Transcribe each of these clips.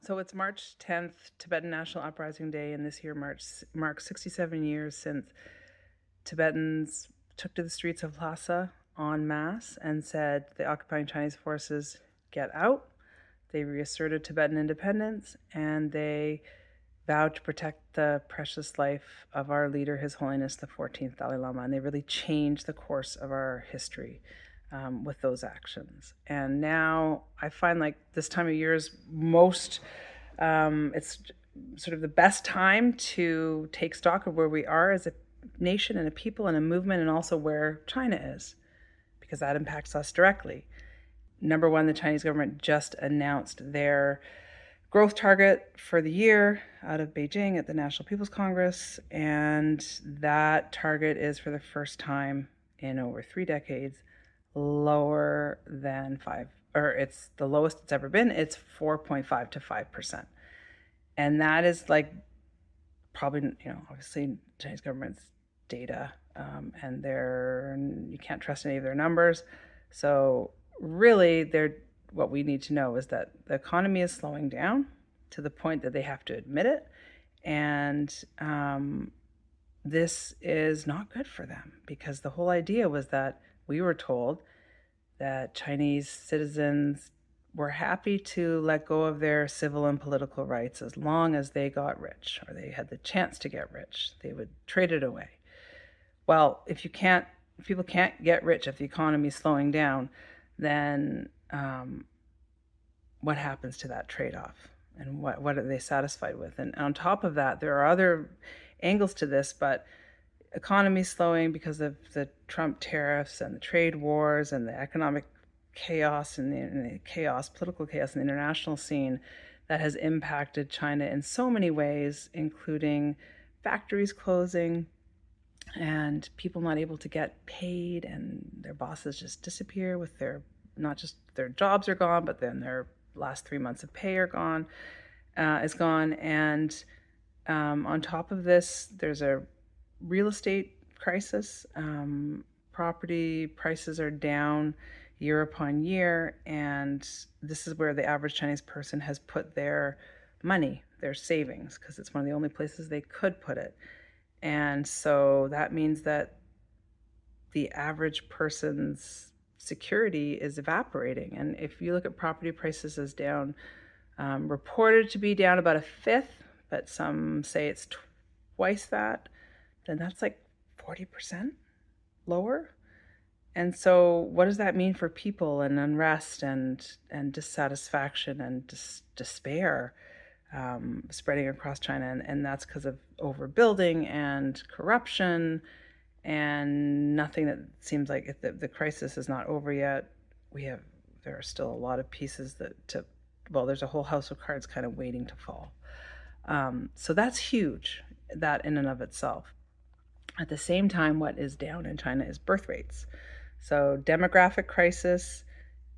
So it's March 10th, Tibetan National Uprising Day, and this year marks 67 years since Tibetans took to the streets of Lhasa en masse and said the occupying Chinese forces get out. They reasserted Tibetan independence and they vowed to protect the precious life of our leader, His Holiness the 14th Dalai Lama. And they really changed the course of our history with those actions. And now I find like this time of year is it's sort of the best time to take stock of where we are as a nation and a people and a movement, and also where China is, because that impacts us directly. Number one, the Chinese government just announced their growth target for the year out of Beijing at the National People's Congress, and that target is, for the first time in over 3 decades, lower than 5, or it's the lowest it's ever been. It's 4.5 to 5%. And that is like probably, obviously Chinese government's data, and you can't trust any of their numbers. So really, what we need to know is that the economy is slowing down to the point that they have to admit it. And this is not good for them, because the whole idea was that we were told that Chinese citizens were happy to let go of their civil and political rights as long as they got rich, or they had the chance to get rich. They would trade it away. Well, if people can't get rich, if the economy is slowing down, then what happens to that trade-off? And what are they satisfied with? And on top of that, there are other angles to this, but economy slowing because of the Trump tariffs and the trade wars and the economic chaos and the political chaos in the international scene that has impacted China in so many ways, including factories closing and people not able to get paid, and their bosses just disappear with not just their jobs are gone, but then their last 3 months of pay is gone. And on top of this, there's a real estate crisis. Property prices are down year upon year, and this is where the average Chinese person has put their money, their savings, because it's one of the only places they could put it. And so that means that the average person's security is evaporating. And if you look at property prices as down, reported to be down about a fifth, but some say it's twice that, then that's like 40% lower. And so what does that mean for people, and unrest and dissatisfaction and despair spreading across China? And that's because of overbuilding and corruption, and nothing that seems like, if the crisis is not over yet, there are still a lot of pieces there's a whole house of cards kind of waiting to fall. So that's huge, that in and of itself. At the same time, what is down in China is birth rates. So demographic crisis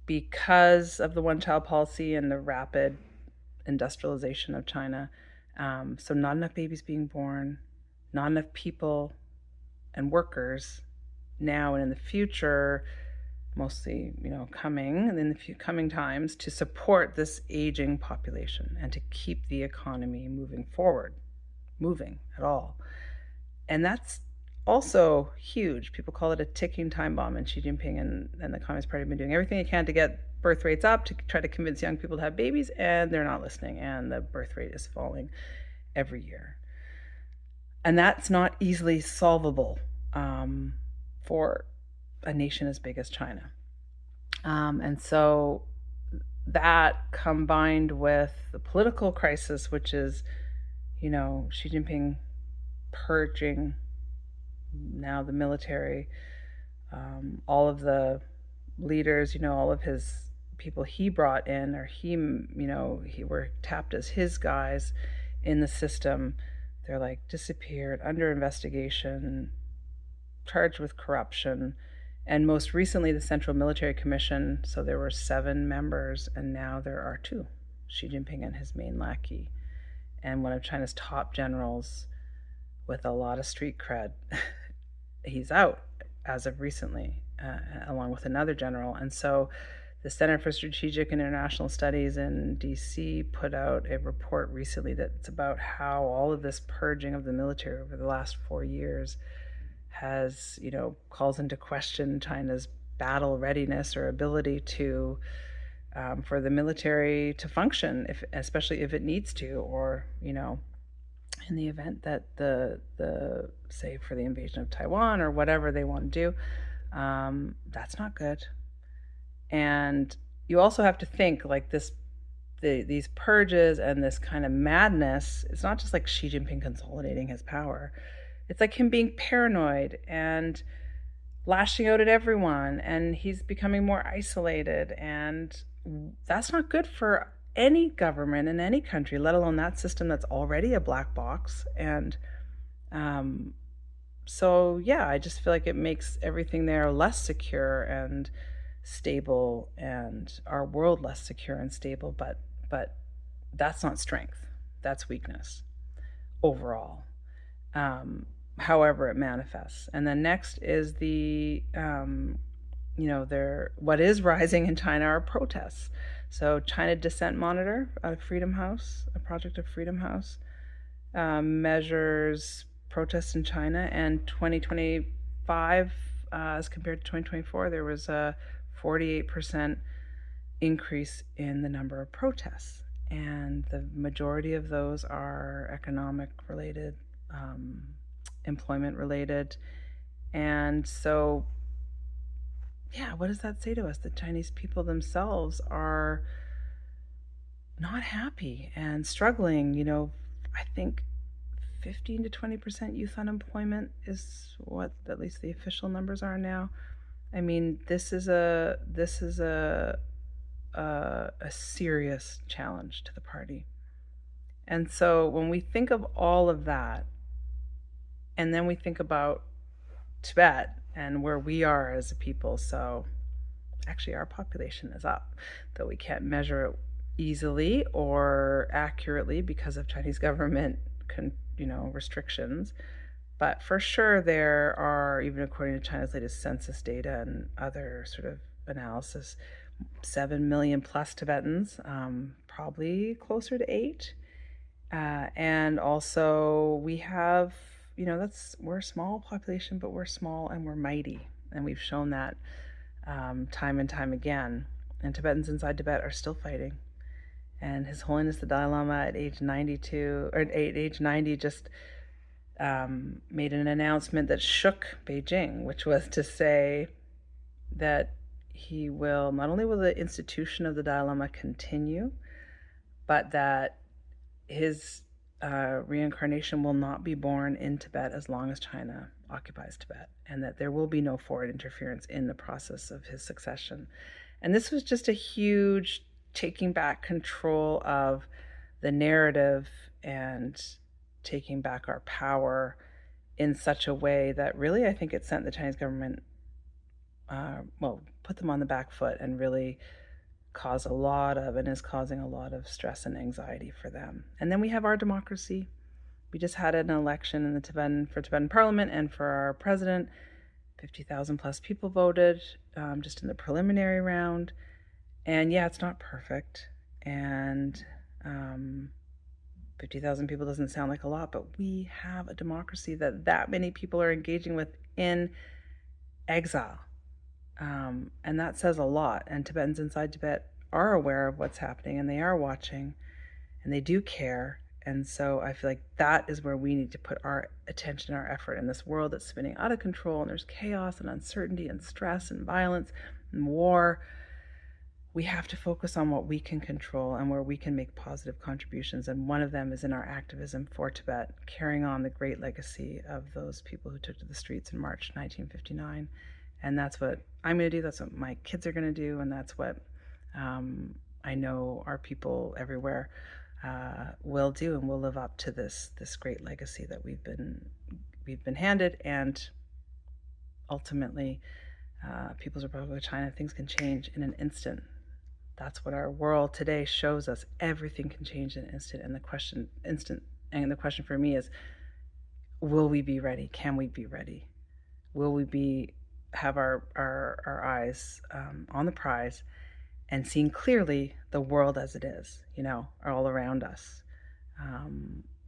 because of the one-child policy and the rapid industrialization of China. So not enough babies being born, not enough people and workers now and in the future, mostly, coming in the coming times, to support this aging population and to keep the economy moving at all. And that's also huge. People call it a ticking time bomb, and Xi Jinping and the Communist Party have been doing everything they can to get birth rates up, to try to convince young people to have babies, and they're not listening, and the birth rate is falling every year. And that's not easily solvable for a nation as big as China. And so that, combined with the political crisis, which is, Xi Jinping purging now the military, all of the leaders, all of his people he brought in, or he were tapped as his guys in the system, they're like disappeared, under investigation, charged with corruption. And most recently, the Central Military Commission, so there were 7 members, and now there are 2, Xi Jinping and his main lackey, and one of China's top generals with a lot of street cred. He's out as of recently, along with another general. And so The Center for Strategic and International Studies in DC put out a report recently that's about how all of this purging of the military over the last 4 years has, calls into question China's battle readiness or ability to for the military to function, especially if it needs to, or in the event that the say for the invasion of Taiwan or whatever they want to do, that's not good. And you also have to think like these purges and this kind of madness. It's not just like Xi Jinping consolidating his power. It's like him being paranoid and lashing out at everyone, and he's becoming more isolated, and that's not good for any government in any country, let alone that system that's already a black box. And so yeah, I just feel like it makes everything there less secure and stable, and our world less secure and stable. But that's not strength, that's weakness overall, however it manifests. And then next is what is rising in China are protests. So China Dissent Monitor out of Freedom House, a project of Freedom House, measures protests in China. And 2025, as compared to 2024, there was a 48% increase in the number of protests. And the majority of those are economic related, employment related. And so, yeah, what does that say to us? The Chinese people themselves are not happy and struggling. I think 15 to 20% youth unemployment is what at least the official numbers are now. I mean, this is a serious challenge to the party. And so when we think of all of that, and then we think about Tibet and where we are as a people, so actually our population is up, though we can't measure it easily or accurately because of Chinese government restrictions. But for sure there are, even according to China's latest census data and other sort of analysis, 7 million plus Tibetans, probably closer to 8. And also we have, we're a small population, but we're small and we're mighty. And we've shown that time and time again. And Tibetans inside Tibet are still fighting. And His Holiness the Dalai Lama at age 90 just made an announcement that shook Beijing, which was to say that he will, not only will the institution of the Dalai Lama continue, but that his reincarnation will not be born in Tibet as long as China occupies Tibet, and that there will be no foreign interference in the process of his succession. And this was just a huge taking back control of the narrative and taking back our power in such a way that really, I think it sent the Chinese government, put them on the back foot and really caused and is causing a lot of stress and anxiety for them. And then we have our democracy. We just had an election in the Tibetan parliament and for our president. 50,000 plus people voted just in the preliminary round. And yeah, it's not perfect. And 50,000 people doesn't sound like a lot, but we have a democracy that many people are engaging with in exile. And that says a lot. And Tibetans inside Tibet are aware of what's happening, and they are watching, and they do care. And so I feel like that is where we need to put our attention, our effort in this world that's spinning out of control, and there's chaos and uncertainty and stress and violence and war. We have to focus on what we can control and where we can make positive contributions. And one of them is in our activism for Tibet, carrying on the great legacy of those people who took to the streets in March 1959. And that's what I'm going to do. That's what my kids are going to do. And that's what I know our people everywhere will do, and will live up to this great legacy that we've been handed. And ultimately, People's Republic of China, things can change in an instant. That's what our world today shows us. Everything can change in an instant. And the question for me is, will we be ready? Can we be ready? Will we have our eyes on the prize and seeing clearly the world as it is, all around us.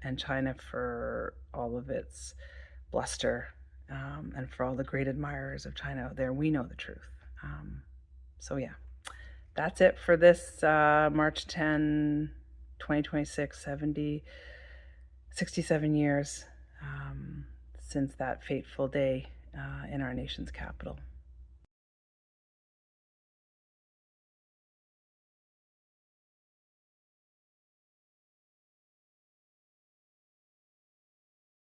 And China, for all of its bluster, and for all the great admirers of China out there, we know the truth. So yeah, that's it for this March 10, 2026, 67 years since that fateful day in our nation's capital.